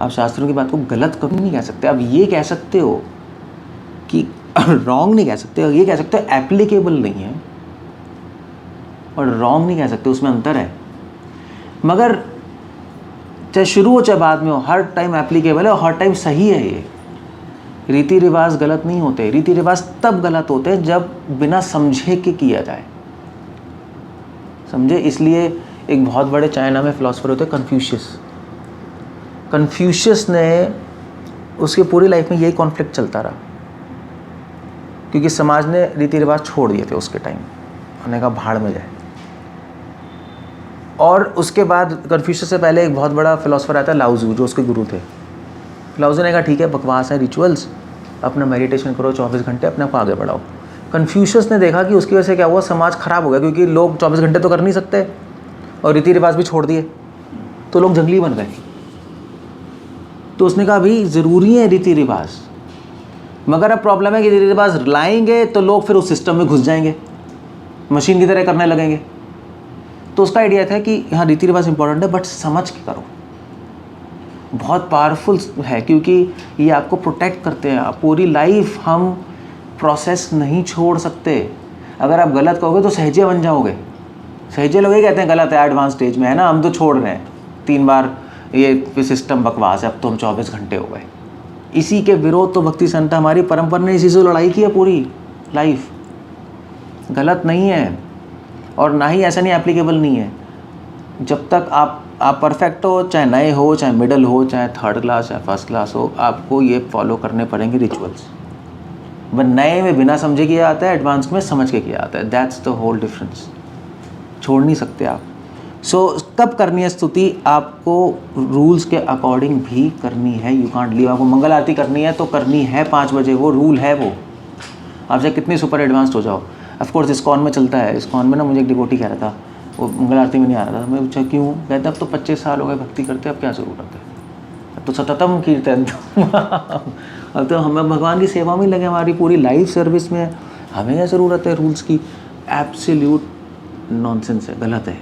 आप शास्त्रों की बात को गलत कभी नहीं कह सकते। आप ये कह सकते हो कि रॉन्ग नहीं कह सकते, और ये कह सकते हो एप्लीकेबल नहीं है, और रॉन्ग नहीं कह सकते, उसमें अंतर है। मगर चाहे शुरू हो चाहे बाद में हो, हर टाइम एप्लीकेबल है और हर टाइम सही है। ये रीति रिवाज गलत नहीं होते। रीति रिवाज तब गलत होते हैं जब बिना समझे के किया जाए, समझे। इसलिए एक बहुत बड़े चाइना में फिलोसोफर होते हैं कन्फ्यूशियस। कन्फ्यूशियस ने, उसकी पूरी लाइफ में यही कॉन्फ्लिक्ट चलता रहा, क्योंकि समाज ने रीति रिवाज छोड़ दिए थे उसके टाइम, उन्होंने कहा भाड़ में जाए। और उसके बाद कन्फ्यूशियस से पहले एक बहुत बड़ा फिलोसोफर आया था लाओजू, जो उसके गुरु थे। लाओजू ने कहा ठीक है, बकवास है रिचुअल्स, अपना मेडिटेशन करो 24 घंटे, अपने आप को आगे बढ़ाओ। कन्फ्यूशियस ने देखा कि उसकी वजह से क्या हुआ, समाज खराब हो गया, क्योंकि लोग 24 घंटे तो कर नहीं सकते और रीति रिवाज भी छोड़ दिए, तो लोग जंगली बन गए। तो उसने कहा भाई ज़रूरी है रीति रिवाज, मगर अब प्रॉब्लम है कि रीति रिवाज लाएंगे तो लोग फिर उस सिस्टम में घुस जाएंगे, मशीन की तरह करने लगेंगे। तो उसका आइडिया था कि हाँ रीति रिवाज इंपॉर्टेंट है, बट समझ के करो। बहुत पावरफुल है, क्योंकि ये आपको प्रोटेक्ट करते हैं। पूरी लाइफ हम प्रोसेस नहीं छोड़ सकते। अगर आप गलत कहोगे तो सहजे बन जाओगे। सहजे लोग ये कहते हैं गलत है, एडवांस स्टेज में है ना, हम तो छोड़ रहे हैं 3 बार, ये सिस्टम बकवास है, अब तो हम 24 घंटे हो गए। इसी के विरोध तो भक्ति संत, हमारी परंपरा ने इसी से लड़ाई की है पूरी लाइफ। गलत नहीं है, और ना ही ऐसा नहीं एप्लीकेबल नहीं है। जब तक आप परफेक्ट हो, चाहे नए हो, चाहे मिडल हो, चाहे थर्ड क्लास, चाहे फर्स्ट क्लास हो, आपको ये फॉलो करने पड़ेंगे रिचुअल्स। वह नए में बिना समझे किया जाता है, एडवांस में समझ के किया जाता है। That's the whole difference. छोड़ नहीं सकते आप। सो कब करनी है स्तुति, आपको रूल्स के अकॉर्डिंग भी करनी है। You can't leave. आपको मंगल आरती करनी है तो करनी है 5 बजे, वो रूल है। वो आप चाहे कितनी सुपर एडवांस्ड हो जाओ। ऑफकोर्स इस्कॉन में चलता है। इस्कॉन में ना, मुझे एक डिवोटी कह रहा था, वो मंगल आरती में नहीं आ रहा था। मैं पूछा क्यों? कहते अब तो 25 साल हो गए भक्ति करते, अब क्या ज़रूरत है, अब तो सततम कीर्तन अब तो हमें भगवान की सेवा में लगे, हमारी पूरी लाइफ सर्विस में, हमें क्या ज़रूरत है रूल्स की। एब्सोल्यूट नॉनसेंस है, गलत है।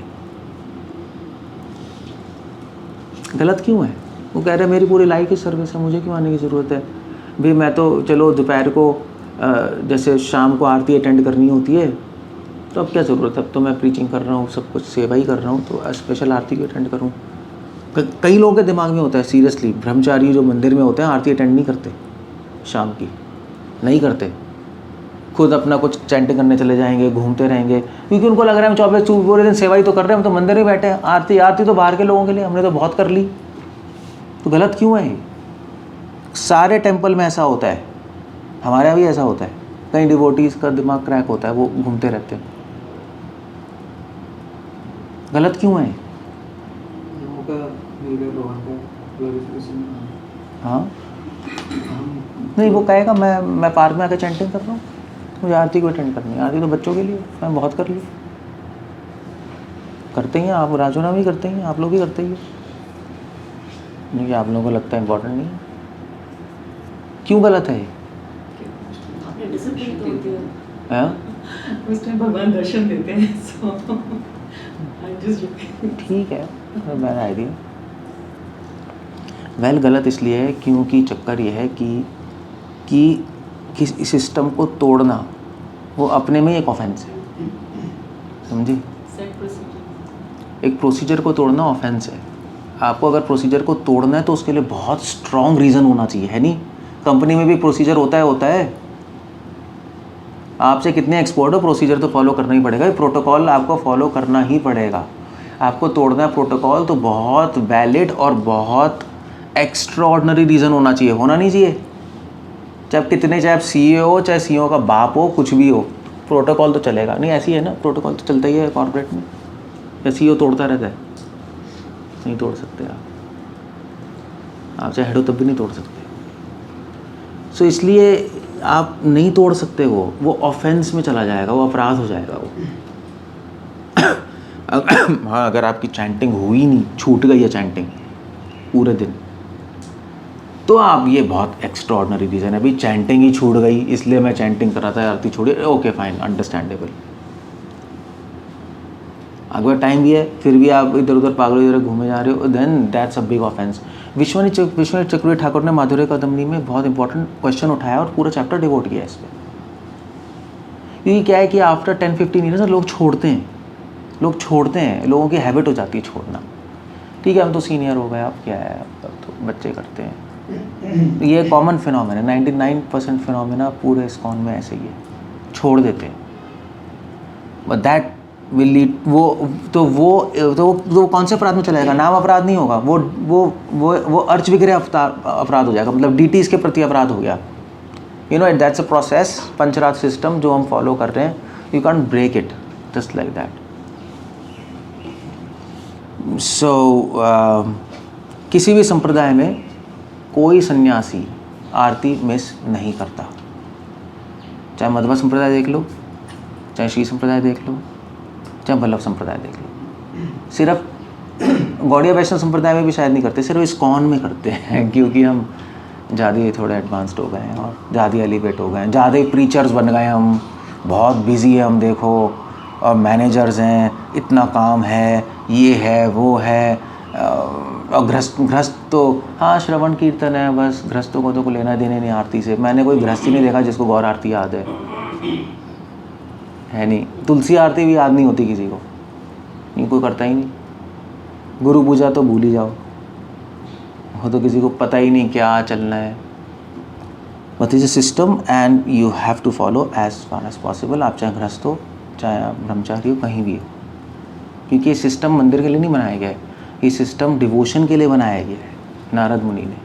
गलत क्यों है? वो कह रहे हैं मेरी पूरी लाइफ की सर्विस है, मुझे क्यों आने की ज़रूरत है भाई। मैं तो चलो दोपहर को जैसे शाम को आरती अटेंड करनी होती है, तो अब क्या ज़रूरत है, अब तो मैं प्रीचिंग कर रहा हूँ, सब कुछ सेवा ही कर रहा हूँ, तो स्पेशल आरती भी अटेंड करूँ। कई लोगों के दिमाग में होता है सीरियसली, ब्रह्मचारी जो मंदिर में होते हैं आरती अटेंड नहीं करते, शाम की नहीं करते, खुद अपना कुछ चैंटिंग करने चले जाएंगे, घूमते रहेंगे, क्योंकि उनको लग रहा है हम 24 पूरे दिन सेवा ही तो कर रहे हैं, हम तो मंदिर में बैठे हैं, आरती तो बाहर के लोगों के लिए, हमने तो बहुत कर ली। तो गलत क्यों है? सारे टेम्पल में ऐसा होता है, हमारे यहाँ भी ऐसा होता है। कई डिवोटीज का दिमाग क्रैक होता है, वो घूमते रहते हैं। गलत क्यों है? हाँ नहीं, वो कहेगा मैं पार्क में आकर चैंटिंग कर रहा हूँ, मुझे आरती को अटेंड करनी है। आरती तो बच्चों के लिए, मैं बहुत कर ली। करते ही हैं आप, राजूना भी करते हैं, आप लोग भी करते ही हैं। नहीं, आप लोगों को लगता है इम्पोर्टेंट नहीं है। क्यों गलत है? आपने डिसिप्लिन तोड़ दिया। हाँ उस टाइम भगवान दर्शन देते हैं, सो आई जस्ट ठीक है, बैड आइडिया। वेल गलत इसलिए है क्योंकि चक्कर ये है कि किसी सिस्टम को तोड़ना वो अपने में एक ऑफेंस है, समझी? सेट प्रोसीजर, एक प्रोसीजर को तोड़ना ऑफेंस है। आपको अगर प्रोसीजर को तोड़ना है तो उसके लिए बहुत स्ट्रॉन्ग रीज़न होना चाहिए, है नहीं? कंपनी में भी प्रोसीजर होता है। आपसे कितने एक्सपर्ट हो, प्रोसीजर तो फॉलो करना ही पड़ेगा, प्रोटोकॉल आपको फॉलो करना ही पड़ेगा। आपको तोड़ना है प्रोटोकॉल तो बहुत वैलिड और बहुत एक्स्ट्राऑर्डिनरी रीज़न होना चाहिए, होना नहीं चाहिए। चाहे आप CEO हो, चाहे CEO का बाप हो, कुछ भी हो, प्रोटोकॉल तो चलेगा नहीं। ऐसी है ना, प्रोटोकॉल तो चलता ही है कॉर्पोरेट में। या CEO तोड़ता रहता है? नहीं तोड़ सकते आप चाहे हेड हो तब भी नहीं तोड़ सकते। सो इसलिए आप नहीं तोड़ सकते, वो ऑफेंस में चला जाएगा, वो अपराध हो जाएगा वो। हाँ, अगर आपकी चैंटिंग हुई नहीं, छूट गई है चैंटिंग पूरे दिन, तो आप, ये बहुत एक्स्ट्रॉर्डनरी रीज़न है, अभी चैंटिंग ही छूट गई इसलिए मैं चैंटिंग कर रहा था, आरती छोड़ी, ओके फाइन, अंडरस्टैंडेबल। अगर टाइम भी है फिर भी आप इधर उधर पागल इधर घूमे जा रहे हो, then that's a big offence. Vishwanath Chakravarti Thakur ने माधुर्य कदम्बनी में बहुत इंपॉर्टेंट क्वेश्चन उठाया और पूरा चैप्टर डिवोट किया इस पर। क्योंकि क्या है कि आफ्टर 10-15 ईयर्स लोग छोड़ते हैं, लोगों की हैबिट हो जाती है छोड़ना। ठीक है, हम तो सीनियर हो गए, अब क्या है, अब तो बच्चे करते हैं। ये कॉमन फिनोमेना, 99% फिनोमेना पूरे इस्कॉन में ऐसे ही है, छोड़ देते हैं। बट दैट विल लीड, वो कौन से अपराध में चलेगा? नाम अपराध नहीं होगा, वो अर्च विग्रह अपराध हो जाएगा, मतलब डीटीज के प्रति अपराध हो गया। You know, that's a process, पंचराज सिस्टम जो हम फॉलो कर रहे हैं, you can't break it just like that. So किसी भी संप्रदाय में कोई सन्यासी आरती मिस नहीं करता, चाहे मध्वा संप्रदाय देख लो, चाहे श्री संप्रदाय देख लो, चाहे वल्लभ संप्रदाय देख लो। सिर्फ गौड़िया वैष्णव संप्रदाय में भी शायद नहीं करते, सिर्फ इस्कॉन में करते हैं, क्योंकि हम ज़्यादा ही थोड़े एडवांस्ड हो गए हैं और ज़्यादा एलिवेट हो गए हैं, ज़्यादा ही प्रीचर्स बन गए हैं हम, बहुत बिजी है हम, देखो, और मैनेजर्स हैं, इतना काम है, ये है वो है। और गृहस्थ तो हाँ, श्रवण कीर्तन है बस, गृहस्थों को तो कोई लेना देने नहीं आरती से। मैंने कोई गृहस्थ ही नहीं देखा जिसको गौर आरती याद है नहीं। तुलसी आरती भी याद नहीं होती किसी को, नहीं, कोई करता ही नहीं। गुरु पूजा तो भूल ही जाओ, वो तो किसी को पता ही नहीं क्या चलना है। But is a system and you have to follow as far as possible. आप चाहे गृहस्थ हो, चाहे आप ब्रह्मचारी हो, कहीं भी हो, क्योंकि ये सिस्टम मंदिर के लिए नहीं बनाया गया है, ये सिस्टम डिवोशन के लिए बनाया गया है नारद मुनि ने।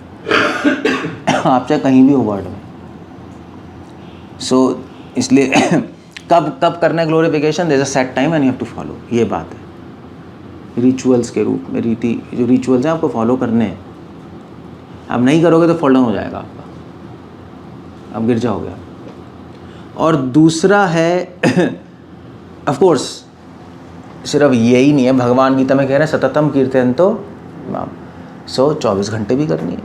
आप चाहे कहीं भी हो वर्ल्ड में। सो इसलिए कब करना है glorification, there is a set time and you have to follow, ये बात है। रिचुअल्स के रूप में, रीति जो रिचुअल्स हैं आपको फॉलो करने हैं, आप नहीं करोगे तो फॉल डाउन हो जाएगा आपका, आप गिर जाओगे। और दूसरा है ऑफ कोर्स सिर्फ यही नहीं है, भगवान गीता में कह रहे हैं सततम कीर्तन तो 24 घंटे भी करनी है।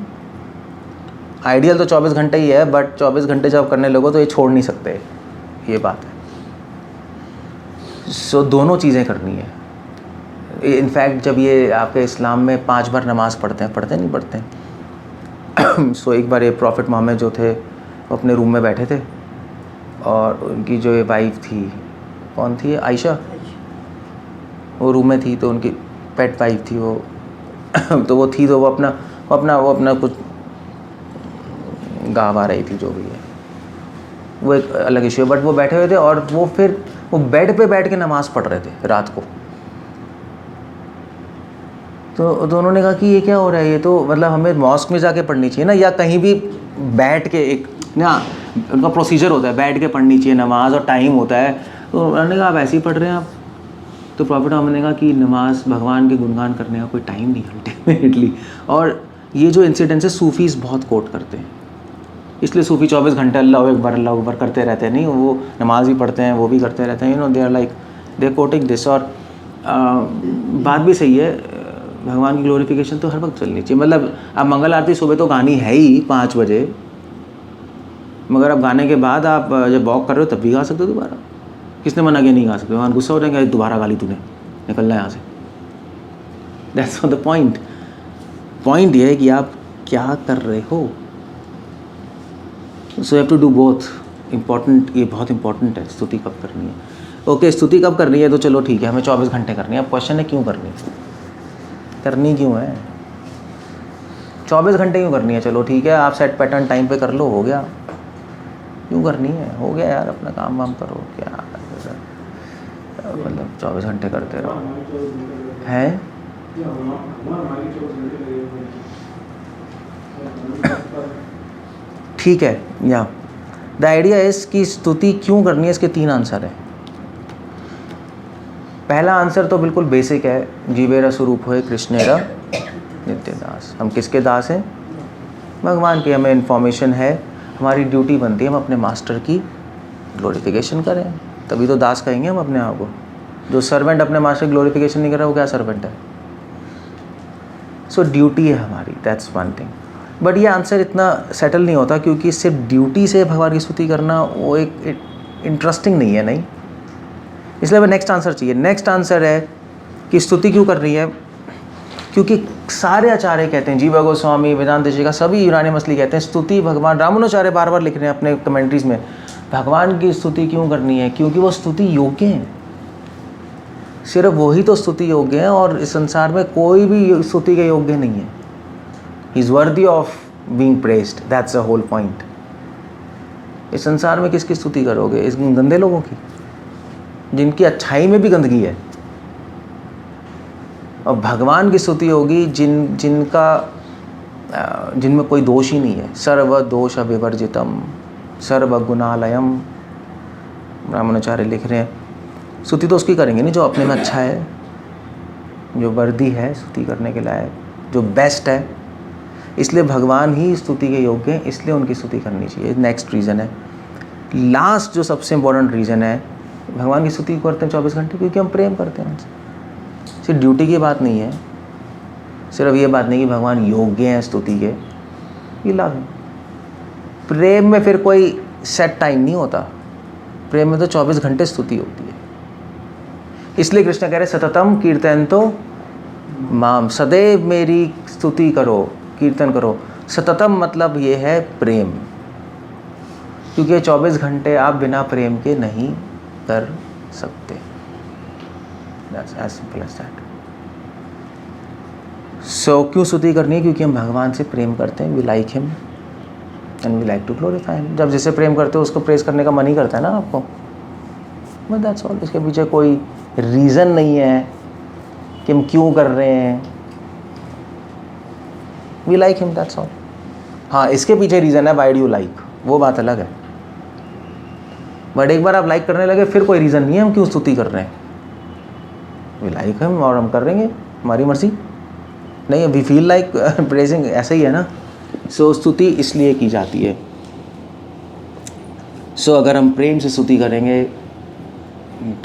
आइडियल तो 24 घंटे ही है, बट 24 घंटे जब करने लगो तो ये छोड़ नहीं सकते, ये बात है। सो दोनों चीज़ें करनी है। इनफैक्ट जब ये आपके इस्लाम में 5 बार नमाज़ पढ़ते हैं। सो एक बार ये प्रॉफिट मोहम्मद जो थे वो अपने रूम में बैठे थे और उनकी जो ये वाइफ थी, कौन थी, आयशा, वो रूम में थी, तो उनकी पेट वाइफ थी वो तो वो अपना कुछ गावा रही थी, जो भी है वो एक अलग इशू है। बट वो बैठे हुए थे और वो बेड पे बैठ के नमाज़ पढ़ रहे थे रात को। तो उन्होंने कहा कि ये क्या हो रहा है, ये तो मतलब हमें मॉस्क में जाके पढ़नी चाहिए ना, या कहीं भी बैठ के, एक ना उनका प्रोसीजर होता है, बैठ के पढ़नी चाहिए नमाज और टाइम होता है। तो उन्होंने कहा आप ऐसे ही पढ़ रहे हैं आप। तो प्रॉफिट हमने कहा कि नमाज भगवान के गुणगान करने का कोई टाइम नहीं अल्टीमेटली। और ये जो इंसिडेंट्स सूफ़ीज़ बहुत कोट करते हैं, इसलिए सूफ़ी 24 घंटे अल्लाह अकबर करते रहते हैं। नहीं, वो नमाज भी पढ़ते हैं, वो भी करते रहते हैं, you know, they are like they quoting this. और बात भी सही है, भगवान की ग्लोरिफिकेशन तो हर वक्त चलनी चाहिए। मतलब अब मंगल आरती सुबह तो गानी है ही 5 बजे, मगर अब गाने के बाद आप जब वॉक कर रहे हो तब भी गा सकते हो दोबारा। किसने मना किया नहीं गा सकते? भगवान गुस्सा हो जाएंगे, दोबारा गाली तूने, निकलना है यहाँ से। That's not the point. Point ये है कि आप क्या कर रहे हो। So you have to do both. Important, ये बहुत इंपॉर्टेंट है, स्तुति कब करनी है। ओके, स्तुति कब करनी है तो चलो ठीक है, हमें 24 घंटे करनी है। अब क्वेश्चन है क्यों करनी है, करनी क्यों है, 24 घंटे क्यों करनी है? चलो ठीक है, आप सेट पैटर्न टाइम पे कर लो, हो गया। क्यों करनी है? हो गया यार, अपना काम वाम करो, क्या मतलब 24 घंटे करते रहो है। ठीक है, या द आइडिया इज कि स्तुति क्यों करनी है, इसके 3 आंसर है। पहला आंसर तो बिल्कुल बेसिक है, जीवेरा स्वरूप होए कृष्णेरा नित्य दास। हम किसके दास हैं? भगवान की। हमें इन्फॉर्मेशन है, हमारी ड्यूटी बनती है हम अपने मास्टर की ग्लोरिफिकेशन करें, तभी तो दास कहेंगे हम अपने आप को। जो सर्वेंट अपने मास्टर की ग्लोरिफिकेशन नहीं कर रहा वो क्या सर्वेंट है? सो ड्यूटी है हमारी, दैट्स वन थिंग। बट ये आंसर इतना सेटल नहीं होता, क्योंकि सिर्फ ड्यूटी से भगवान की स्तुति करना वो एक इंटरेस्टिंग नहीं है, नहीं। इसलिए हमें नेक्स्ट आंसर चाहिए। नेक्स्ट आंसर है कि स्तुति क्यों कर रही है? क्योंकि सारे आचार्य कहते हैं, जीवा गोस्वामी, वेदांत देशिका, सभी यूनानी मसली कहते हैं स्तुति भगवान, रामानुजाचार्य बार बार लिख रहे हैं अपने कमेंट्रीज में, भगवान की स्तुति क्यों करनी है? क्योंकि वो स्तुति योग्य हैं। सिर्फ वही तो स्तुति योग्य है, और इस संसार में कोई भी स्तुति के योग्य नहीं है। He is worthy of being praised, that's the whole point. इस संसार में किसकी स्तुति करोगे? इस गंदे लोगों की, जिनकी अच्छाई में भी गंदगी है। और भगवान की स्तुति होगी जिनमें कोई दोष ही नहीं है। सर्व दोष विवर्जितम सर्व गुणालयम, रामानुजाचार्य लिख रहे हैं। स्तुति तो उसकी करेंगे नहीं जो अपने में अच्छा है, जो वर्दी है स्तुति करने के लायक, जो बेस्ट है। इसलिए भगवान ही स्तुति के योग्य हैं, इसलिए उनकी स्तुति करनी चाहिए। नेक्स्ट रीज़न है, लास्ट जो सबसे इम्पोर्टेंट रीज़न है, भगवान की स्तुति करते हैं 24 घंटे क्योंकि हम प्रेम करते हैं उनसे। सिर्फ ड्यूटी की बात नहीं है, सिर्फ ये बात नहीं कि भगवान योग्य हैं स्तुति के, ये लव है। प्रेम में फिर कोई सेट टाइम नहीं होता, प्रेम में तो 24 घंटे स्तुति होती है। इसलिए कृष्ण कह रहे सततम कीर्तन तो माम, सदैव मेरी स्तुति करो, कीर्तन करो। सततम मतलब ये है प्रेम, क्योंकि 24 घंटे आप बिना प्रेम के नहीं कर सकते। That's as simple as that. So क्यों स्तुति करनी है? क्योंकि हम भगवान से प्रेम करते हैं, we like him and we like to glorify him. जब जिसे प्रेम करते हो उसको प्रेज करने का मन ही करता है ना आपको, बट दैट्स ऑल। इसके पीछे कोई रीज़न नहीं है कि हम क्यों कर रहे हैं, we like him, that's all. हाँ, इसके पीछे रीज़न है वाई डू यू लाइक, वो बात अलग है। बट एक बार आप लाइक करने लगे फिर कोई रीज़न नहीं है हम क्यों स्तुति कर रहे हैं। वी लाइक हिम और हम कर रहेंगे, हमारी मर्जी नहीं, वी फील लाइक प्रेजिंग, ऐसा ही है ना। सो स्तुति इसलिए की जाती है। सो अगर हम प्रेम से स्तुति करेंगे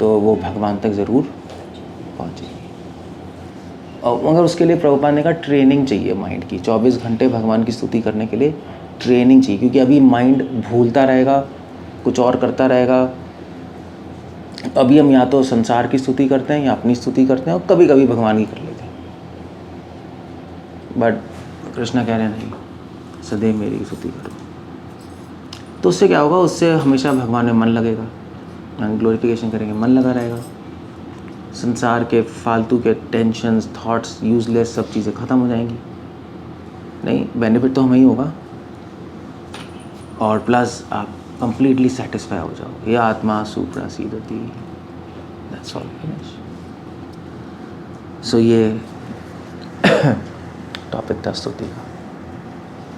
तो वो भगवान तक ज़रूर पहुँचेगी। और मगर उसके लिए प्रभुपाद ने कहा ट्रेनिंग चाहिए माइंड की। 24 घंटे भगवान की स्तुति करने के लिए ट्रेनिंग चाहिए, क्योंकि अभी माइंड भूलता रहेगा, कुछ और करता रहेगा। अभी हम या तो संसार की स्तुति करते हैं या अपनी स्तुति करते हैं, और कभी कभी भगवान की कर लेते हैं। बट कृष्ण कह रहे हैं नहीं, सदैव मेरी स्तुति करो। तो उससे क्या होगा? उससे हमेशा भगवान में मन लगेगा, ग्लोरिफिकेशन करेंगे, मन लगा रहेगा। संसार के फालतू के टेंशन्स, थॉट्स, यूजलेस सब चीज़ें ख़त्म हो जाएंगी। नहीं, बेनिफिट तो हमें ही होगा, और प्लस आप कंप्लीटली सेटिस्फाई हो जाओ। ये आत्मा सुप्रासीदति, दैट्स ऑल, फिनिश। सो ये टॉपिक था स्तुति का।